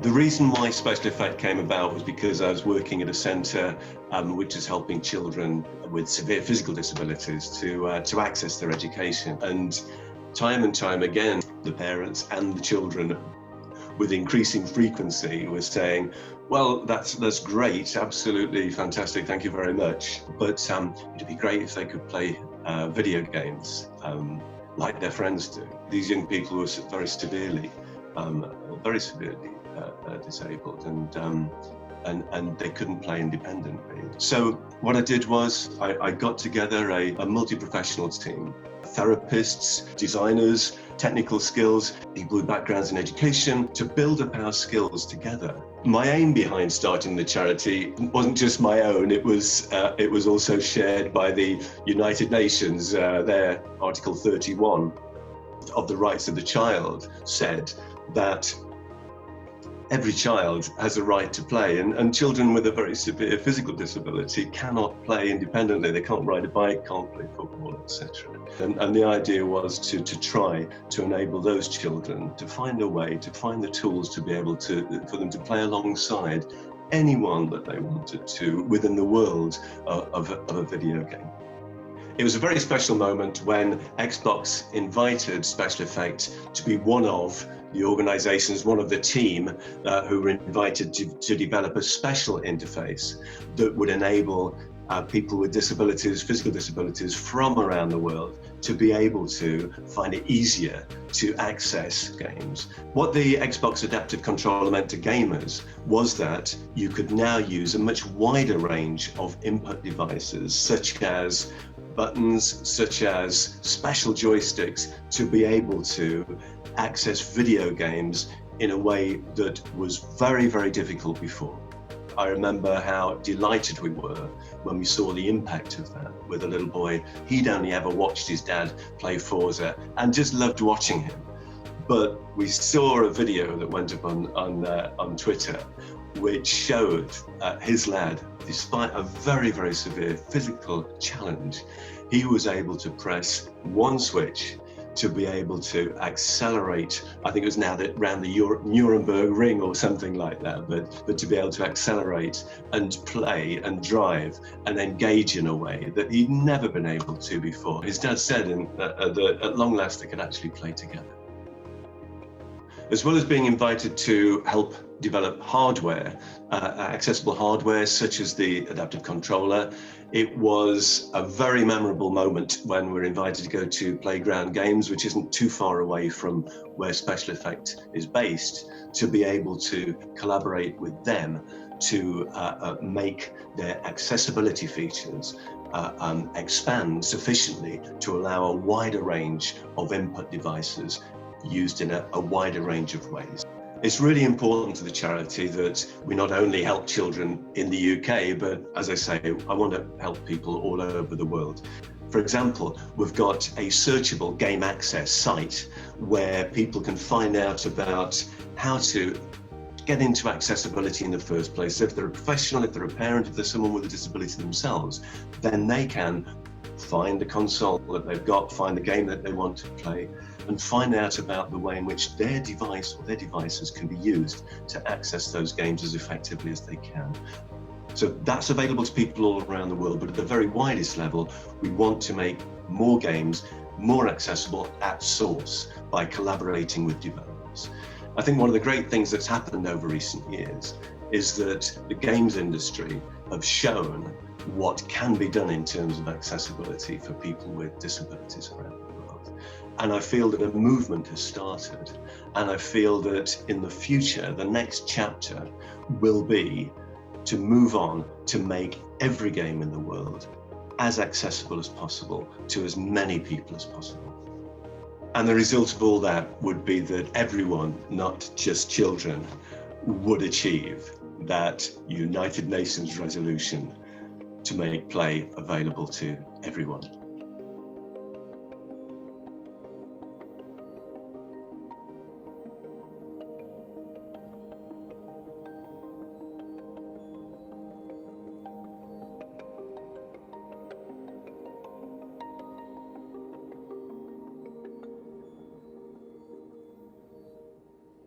The reason why SpecialEffect came about was because I was working at a centre which is helping children with severe physical disabilities to access their education. And time again, the parents and the children with increasing frequency were saying, well, that's great, absolutely fantastic, thank you very much. But it'd be great if they could play video games like their friends do. These young people were very severely disabled, and they couldn't play independently. So what I did was I got together a multi-professional team, therapists, designers, technical skills, people with backgrounds in education, to build up our skills together. My aim behind starting the charity wasn't just my own, it was also shared by the United Nations. Their Article 31 of the Rights of the Child said that every child has a right to play, and children with a very severe physical disability cannot play independently. They can't ride a bike, can't play football, etc. And the idea was to try to enable those children to find a way, to find the tools to be able for them to play alongside anyone that they wanted to within the world of a video game. It was a very special moment when Xbox invited SpecialEffect to be one of the organizations, one of the team who were invited to develop a special interface that would enable people with disabilities, physical disabilities from around the world to be able to find it easier to access games. What the Xbox Adaptive Controller meant to gamers was that you could now use a much wider range of input devices, such as buttons, such as special joysticks, to be able to access video games in a way that was very, very difficult before. I remember how delighted we were when we saw the impact of that with a little boy. He'd only ever watched his dad play Forza and just loved watching him. But we saw a video that went up on Twitter which showed his lad, despite a very, very severe physical challenge, he was able to press one switch to be able to accelerate. I think it was now that around the Nuremberg ring or something like that, but to be able to accelerate and play and drive and engage in a way that he'd never been able to before. His dad said that at long last they could actually play together. As well as being invited to help develop hardware, accessible hardware such as the adaptive controller, it was a very memorable moment when we were invited to go to Playground Games, which isn't too far away from where SpecialEffect is based, to be able to collaborate with them to make their accessibility features expand sufficiently to allow a wider range of input devices used in a wider range of ways. It's really important to the charity that we not only help children in the UK, but as I say, I want to help people all over the world. For example, we've got a searchable game access site where people can find out about how to get into accessibility in the first place. If they're a professional, if they're a parent, if they're someone with a disability themselves, then they can find the console that they've got, find the game that they want to play, and find out about the way in which their device or their devices can be used to access those games as effectively as they can. So that's available to people all around the world, but at the very widest level, we want to make more games more accessible at source by collaborating with developers. I think one of the great things that's happened over recent years is that the games industry have shown what can be done in terms of accessibility for people with disabilities around the world. And I feel that a movement has started, and I feel that in the future, the next chapter will be to move on to make every game in the world as accessible as possible to as many people as possible. And the result of all that would be that everyone, not just children, would achieve that United Nations resolution to make play available to everyone.